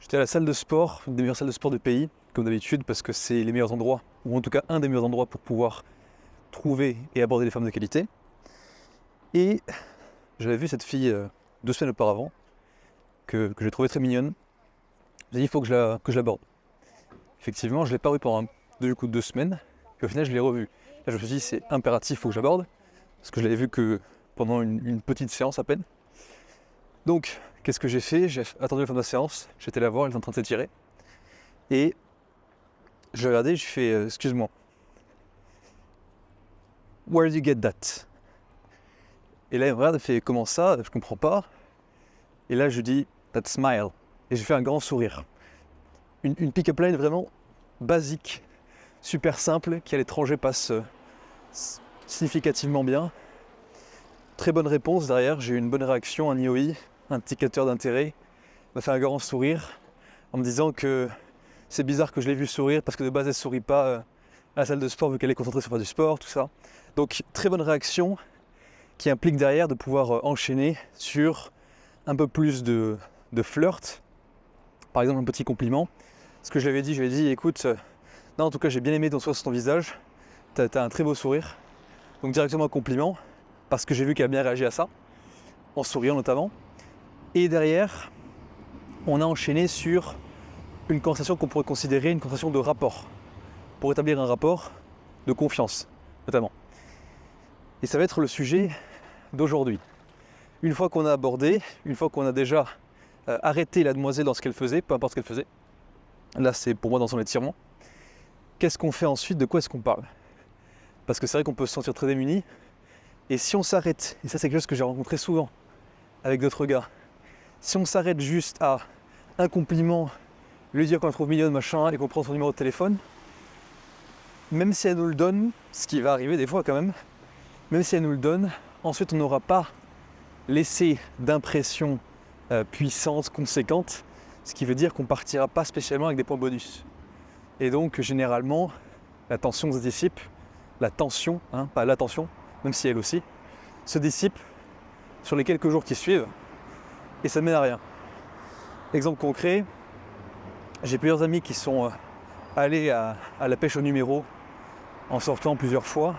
J'étais à la salle de sport, une des meilleures salles de sport du pays, comme d'habitude, parce que c'est les meilleurs endroits, ou en tout cas un des meilleurs endroits pour pouvoir trouver et aborder les femmes de qualité. Et j'avais vu cette fille 2 semaines auparavant, que j'ai trouvée très mignonne. J'ai dit, il faut que je l'aborde. Effectivement, je ne l'ai pas revue pendant 2 semaines, et au final, je l'ai revue. Là, je me suis dit, c'est impératif, il faut que je l'aborde, parce que je l'avais vue que pendant une petite séance à peine. Donc, qu'est-ce que j'ai fait? J'ai attendu la fin de la séance, j'étais la voir, elle était en train de s'étirer. Et je l'ai regardé, je fais excuse-moi. Where did you get that? Et là, elle me regarde, elle fait comment ça? Je comprends pas. Et là, je dis that smile. Et j'ai fait un grand sourire. Une pick-up line vraiment basique, super simple, qui à l'étranger passe significativement bien. Très bonne réponse derrière, j'ai eu une bonne réaction, un IOI, un indicateur d'intérêt. Elle m'a fait un grand sourire en me disant que c'est bizarre que je l'ai vu sourire parce que de base elle ne sourit pas à la salle de sport vu qu'elle est concentrée sur faire du sport, tout ça. Donc très bonne réaction qui implique derrière de pouvoir enchaîner sur un peu plus de flirt. Par exemple un petit compliment. Ce que je lui avais dit, écoute, non en tout cas j'ai bien aimé ton sourire sur ton visage, t'as un très beau sourire. Donc directement un compliment, parce que j'ai vu qu'elle a bien réagi à ça, en souriant notamment. Et derrière, on a enchaîné sur une conversation qu'on pourrait considérer une conversation de rapport, pour établir un rapport de confiance, notamment. Et ça va être le sujet d'aujourd'hui. Une fois qu'on a abordé, une fois qu'on a déjà arrêté la demoiselle dans ce qu'elle faisait, peu importe ce qu'elle faisait, là c'est pour moi dans son étirement, qu'est-ce qu'on fait ensuite, de quoi est-ce qu'on parle? Parce que c'est vrai qu'on peut se sentir très démuni, et si on s'arrête, et ça c'est quelque chose que j'ai rencontré souvent avec d'autres gars, si on s'arrête juste à un compliment, lui dire qu'on la trouve mignonne, machin, et qu'on prend son numéro de téléphone, même si elle nous le donne, ce qui va arriver des fois quand même, même si elle nous le donne, ensuite on n'aura pas laissé d'impression puissante, conséquente, ce qui veut dire qu'on partira pas spécialement avec des points bonus. Et donc généralement, la tension se dissipe, la tension, pas l'attention, même si elle aussi, se dissipe sur les quelques jours qui suivent, et ça ne mène à rien. Exemple concret, j'ai plusieurs amis qui sont allés à la pêche au numéro en sortant plusieurs fois,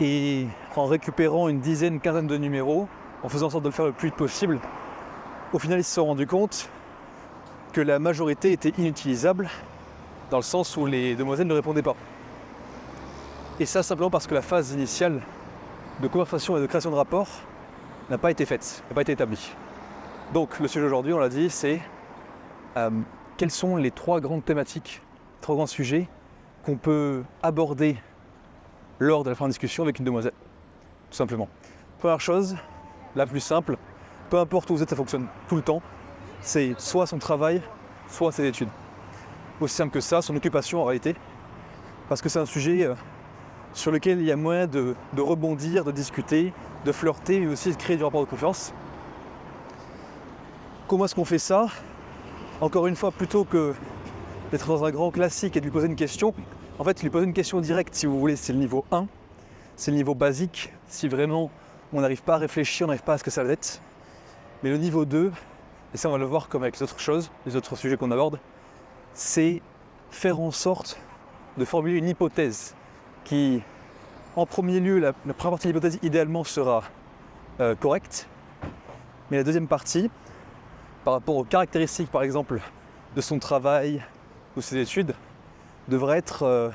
et en récupérant une dizaine, quinzaine de numéros, en faisant en sorte de le faire le plus vite possible, au final ils se sont rendus compte que la majorité était inutilisable, dans le sens où les demoiselles ne répondaient pas. Et ça simplement parce que la phase initiale de conversation et de création de rapport n'a pas été faite, n'a pas été établie. Donc le sujet aujourd'hui, on l'a dit, c'est quelles sont les 3 grandes thématiques, 3 grands sujets qu'on peut aborder lors de la fin de discussion avec une demoiselle, tout simplement. Première chose, la plus simple, peu importe où vous êtes, ça fonctionne tout le temps, c'est soit son travail, soit ses études. Aussi simple que ça, son occupation en réalité, parce que c'est un sujet sur lequel il y a moyen de rebondir, de discuter, de flirter, mais aussi de créer du rapport de confiance. Comment est-ce qu'on fait ça? Encore une fois, plutôt que d'être dans un grand classique et de lui poser une question, en fait, lui poser une question directe, si vous voulez, c'est le niveau 1, c'est le niveau basique, si vraiment on n'arrive pas à réfléchir, on n'arrive pas à ce que ça va être. Mais le niveau 2, et ça on va le voir comme avec les autres choses, les autres sujets qu'on aborde, c'est faire en sorte de formuler une hypothèse qui, en premier lieu, la première partie de l'hypothèse idéalement sera correcte, mais la deuxième partie, par rapport aux caractéristiques par exemple de son travail ou ses études, devrait être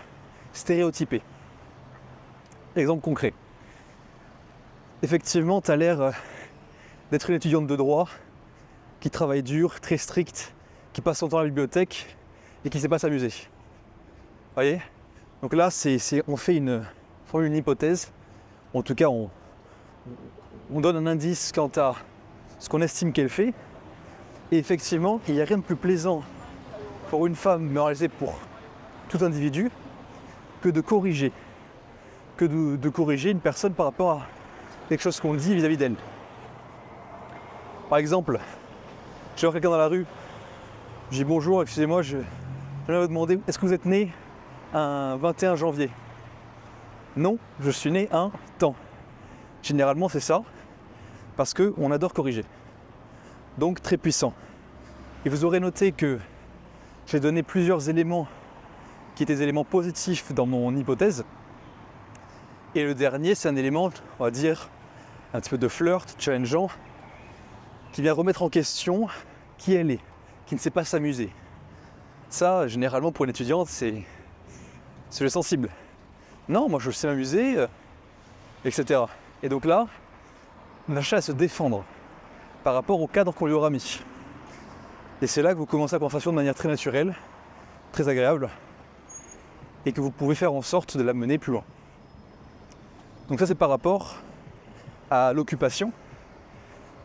stéréotypée. Exemple concret. Effectivement, tu as l'air d'être une étudiante de droit qui travaille dur, très stricte, qui passe son temps à la bibliothèque et qui ne sait pas s'amuser. Vous voyez? Donc là, on fait une hypothèse, en tout cas on donne un indice quant à ce qu'on estime qu'elle fait. Et effectivement, il n'y a rien de plus plaisant pour une femme, mais en réalité pour tout individu, que de corriger. De corriger une personne par rapport à quelque chose qu'on dit vis-à-vis d'elle. Par exemple, je vois quelqu'un dans la rue, je dis bonjour, excusez-moi, je vais vous demander, est-ce que vous êtes né un 21 janvier? Non, je suis né un temps. Généralement c'est ça, parce qu'on adore corriger. Donc très puissant. Et vous aurez noté que j'ai donné plusieurs éléments qui étaient des éléments positifs dans mon hypothèse. Et le dernier, c'est un élément, on va dire, un petit peu de flirt, challengeant, qui vient remettre en question qui elle est, qui ne sait pas s'amuser. Ça, généralement, pour une étudiante, c'est le sensible. Non, moi je sais m'amuser, etc. Et donc là, on a cherché à se défendre par rapport au cadre qu'on lui aura mis. Et c'est là que vous commencez la conversation de manière très naturelle, très agréable, et que vous pouvez faire en sorte de la mener plus loin. Donc ça, c'est par rapport à l'occupation.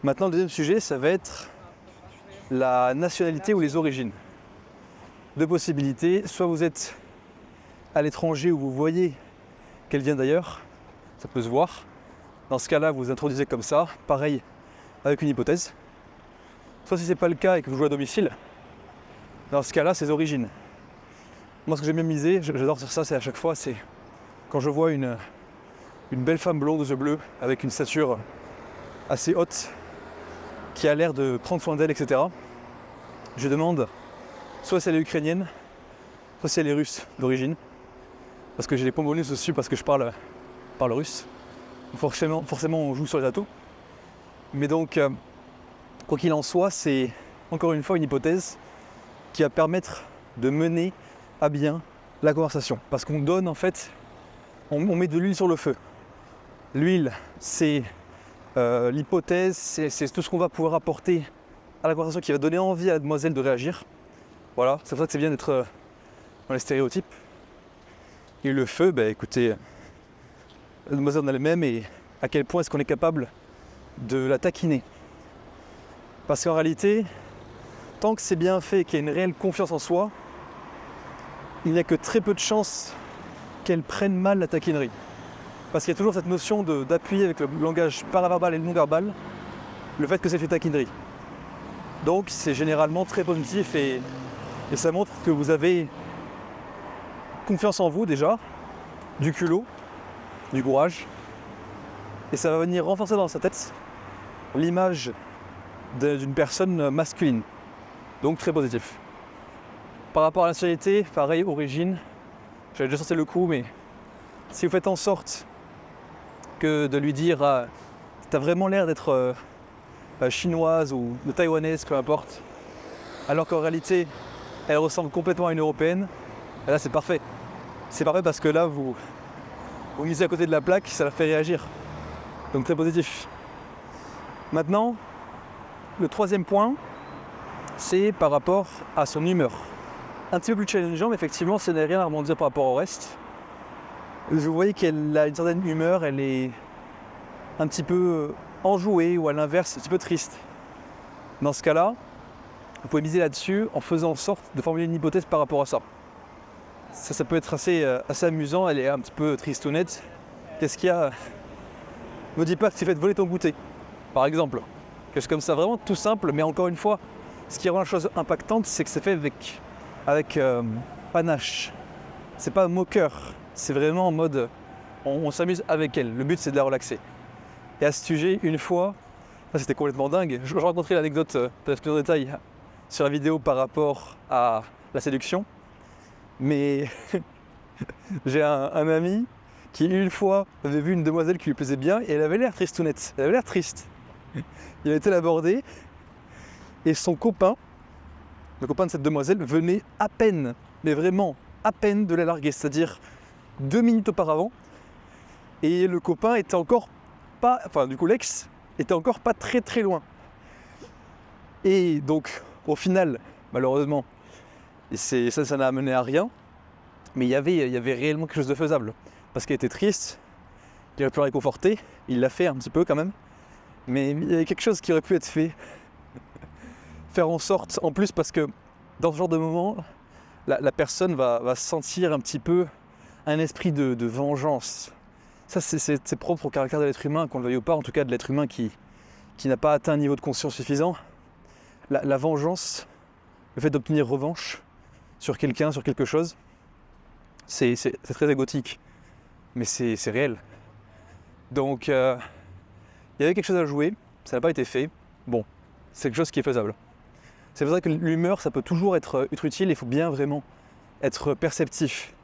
Maintenant, le deuxième sujet, ça va être la nationalité ou les origines. Deux possibilités, soit vous êtes à l'étranger où vous voyez qu'elle vient d'ailleurs, ça peut se voir. Dans ce cas-là, vous vous introduisez comme ça, pareil avec une hypothèse. Soit si ce n'est pas le cas et que vous jouez à domicile, dans ce cas-là, ses origines. Moi, ce que j'aime bien miser, j'adore faire ça, c'est à chaque fois, c'est quand je vois une belle femme blonde aux yeux bleus, avec une stature assez haute, qui a l'air de prendre soin d'elle, etc. Je demande soit si elle est ukrainienne, soit si elle est russe d'origine, parce que j'ai des points bonus dessus, parce que je parle russe. Forcément, on joue sur les atouts. Mais donc, quoi qu'il en soit, c'est encore une fois une hypothèse qui va permettre de mener à bien la conversation. Parce qu'on donne en fait, on met de l'huile sur le feu. L'huile, c'est l'hypothèse, c'est tout ce qu'on va pouvoir apporter à la conversation qui va donner envie à la demoiselle de réagir. Voilà, c'est pour ça que c'est bien d'être dans les stéréotypes. Et le feu, écoutez, la demoiselle en elle-même et à quel point est-ce qu'on est capable de la taquiner. Parce qu'en réalité, tant que c'est bien fait, qu'il y a une réelle confiance en soi, il n'y a que très peu de chances qu'elle prenne mal la taquinerie. Parce qu'il y a toujours cette notion d'appuyer avec le langage paraverbal et le non-verbal, le fait que c'est fait taquinerie. Donc c'est généralement très positif et ça montre que vous avez confiance en vous déjà, du culot, du courage, et ça va venir renforcer dans sa tête l'image d'une personne masculine. Donc très positif. Par rapport à la nationalité, pareil, origine, j'avais déjà sorti le coup, mais si vous faites en sorte que de lui dire t'as vraiment l'air d'être chinoise ou de taïwanaise, peu importe, alors qu'en réalité elle ressemble complètement à une européenne, et là c'est parfait. C'est parfait parce que là vous misez à côté de la plaque, ça la fait réagir. Donc très positif. Maintenant, le troisième point, c'est par rapport à son humeur. Un petit peu plus challengeant, mais effectivement, ça n'est rien à rebondir par rapport au reste. Vous voyez qu'elle a une certaine humeur, elle est un petit peu enjouée ou à l'inverse, un petit peu triste. Dans ce cas-là, vous pouvez miser là-dessus en faisant en sorte de formuler une hypothèse par rapport à ça. Ça peut être assez amusant, elle est un petit peu tristounette. Qu'est-ce qu'il y a ? Me dis pas que tu fait voler ton goûter, par exemple. Quelque chose comme ça, vraiment tout simple, mais encore une fois, ce qui rend la chose impactante, c'est que c'est fait avec panache. C'est pas moqueur, c'est vraiment en mode on s'amuse avec elle. Le but c'est de la relaxer. Et à ce sujet, une fois, ça c'était complètement dingue, je raconterai l'anecdote peut-être plus en détail sur la vidéo par rapport à la séduction. Mais j'ai un ami qui une fois avait vu une demoiselle qui lui plaisait bien et elle avait l'air tristounette, elle avait l'air triste. Il a été l'aborder et son copain, le copain de cette demoiselle, venait à peine, mais vraiment à peine de la larguer, c'est-à-dire 2 minutes auparavant. Et le copain était encore pas, enfin du coup l'ex était encore pas très très loin. Et donc au final, malheureusement, ça n'a amené à rien, mais il y avait réellement quelque chose de faisable. Parce qu'elle était triste, il aurait pu la réconforter, il l'a fait un petit peu quand même, mais il y avait quelque chose qui aurait pu être fait. Faire en sorte, en plus parce que dans ce genre de moment, la personne va sentir un petit peu un esprit de vengeance. Ça c'est propre au caractère de l'être humain, qu'on le veuille ou pas, en tout cas de l'être humain qui n'a pas atteint un niveau de conscience suffisant. La vengeance, le fait d'obtenir revanche sur quelqu'un, sur quelque chose, c'est très égotique, mais c'est réel. Donc il y avait quelque chose à jouer, ça n'a pas été fait. Bon, c'est quelque chose qui est faisable. C'est pour ça que l'humeur, ça peut toujours être utile. Il faut bien vraiment être perceptif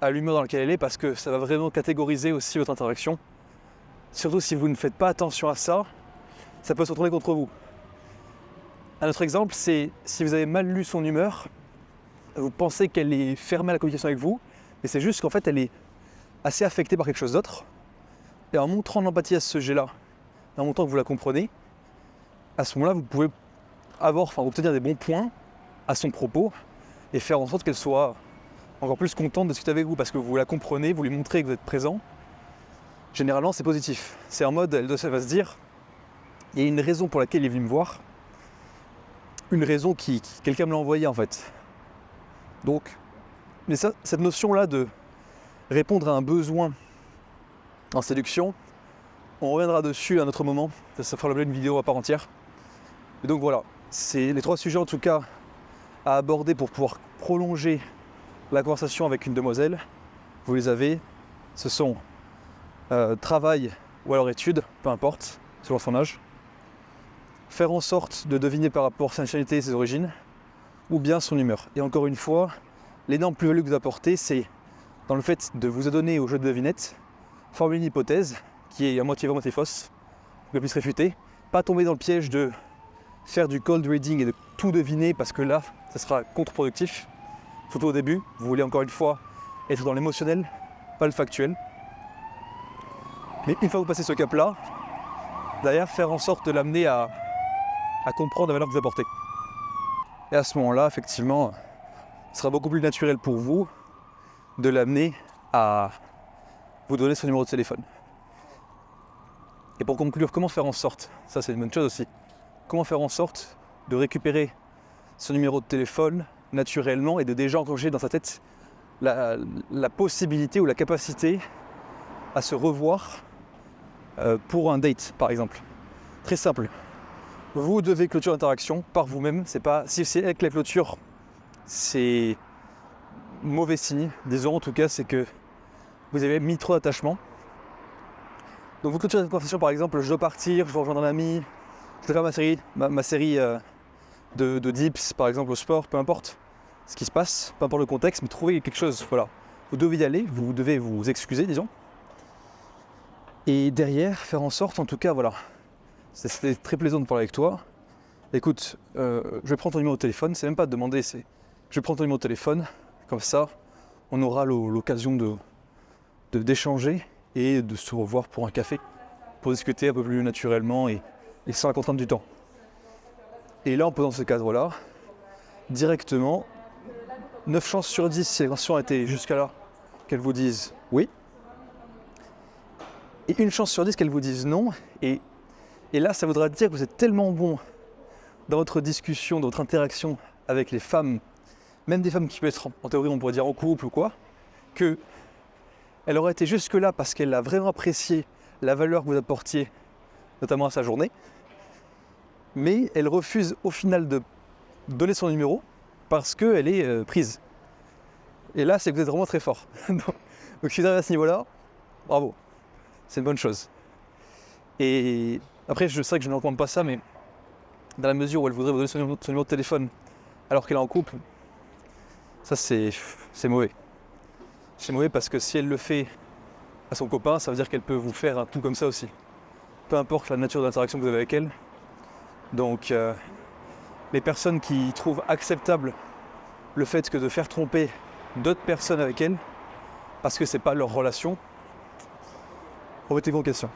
à l'humeur dans laquelle elle est parce que ça va vraiment catégoriser aussi votre interaction. Surtout si vous ne faites pas attention à ça, ça peut se retourner contre vous. Un autre exemple, c'est si vous avez mal lu son humeur, vous pensez qu'elle est fermée à la communication avec vous, mais c'est juste qu'en fait elle est assez affectée par quelque chose d'autre. Et en montrant de l'empathie à ce sujet-là, en montrant que vous la comprenez, à ce moment-là, vous pouvez obtenir des bons points à son propos et faire en sorte qu'elle soit encore plus contente de discuter avec vous parce que vous la comprenez, vous lui montrez que vous êtes présent. Généralement, c'est positif. C'est en mode, elle va se dire, il y a une raison pour laquelle il est venu me voir, une raison qui quelqu'un me l'a envoyée en fait. Donc, mais ça, cette notion-là de répondre à un besoin en séduction, on reviendra dessus à un autre moment, ça fera l'objet d'une vidéo à part entière. Et donc voilà, c'est les 3 sujets en tout cas à aborder pour pouvoir prolonger la conversation avec une demoiselle. Vous les avez, ce sont travail ou alors études, peu importe, selon son âge. Faire en sorte de deviner par rapport à sa nationalité et ses origines, ou bien son humeur. Et encore une fois, l'énorme plus-value que vous apportez, c'est dans le fait de vous adonner au jeu de devinette, formuler une hypothèse qui est à moitié vraie, moitié fausse, pour qu'elle puisse réfuter, pas tomber dans le piège de faire du cold reading et de tout deviner parce que là, ça sera contre-productif. Surtout au début, vous voulez encore une fois être dans l'émotionnel, pas le factuel. Mais une fois que vous passez ce cap-là, derrière, faire en sorte de l'amener à comprendre la valeur que vous apportez. Et à ce moment-là, effectivement, ce sera beaucoup plus naturel pour vous de l'amener à vous donner son numéro de téléphone. Et pour conclure, comment faire en sorte, ça c'est une bonne chose aussi, comment faire en sorte de récupérer son numéro de téléphone naturellement et de déjà enclencher dans sa tête la possibilité ou la capacité à se revoir pour un date par exemple. Très simple. Vous devez clôturer l'interaction par vous-même. C'est pas, si c'est avec la clôture, c'est mauvais signe. Disons en tout cas, c'est que vous avez mis trop d'attachement. Donc vous clôturez cette conversation par exemple, je dois partir, je dois rejoindre un ami, je dois faire ma série de dips par exemple au sport, peu importe ce qui se passe, peu importe le contexte, mais trouvez quelque chose, voilà. Vous devez y aller, vous devez vous excuser, disons. Et derrière, faire en sorte, en tout cas, voilà, c'était très plaisant de parler avec toi. Écoute, je vais prendre ton numéro de téléphone, c'est même pas de demander, c'est je vais prendre ton numéro de téléphone, comme ça, on aura l'occasion d'échanger et de se revoir pour un café, pour discuter un peu plus naturellement et sans la contrainte du temps. Et là, en posant ce cadre-là, directement, 9 chances sur 10, si la conversation a été jusqu'à là, qu'elles vous disent oui. Et 1 chance sur 10 qu'elles vous disent non. Et là, ça voudra dire que vous êtes tellement bon dans votre discussion, dans votre interaction avec les femmes, même des femmes qui peuvent être, en théorie, on pourrait dire en couple ou quoi, qu'elle aurait été jusque-là parce qu'elle a vraiment apprécié la valeur que vous apportiez, notamment à sa journée. Mais elle refuse au final de donner son numéro parce qu'elle est prise. Et là, c'est que vous êtes vraiment très fort. Donc je suis arrivé à ce niveau-là, bravo, c'est une bonne chose. Et après, je sais que je ne recommande pas ça, mais dans la mesure où elle voudrait vous donner son numéro de téléphone alors qu'elle est en couple, ça c'est mauvais. C'est mauvais parce que si elle le fait à son copain, ça veut dire qu'elle peut vous faire un tout comme ça aussi. Peu importe la nature de l'interaction que vous avez avec elle. Donc les personnes qui trouvent acceptable le fait que de faire tromper d'autres personnes avec elle, parce que c'est pas leur relation, remettez-vous en question.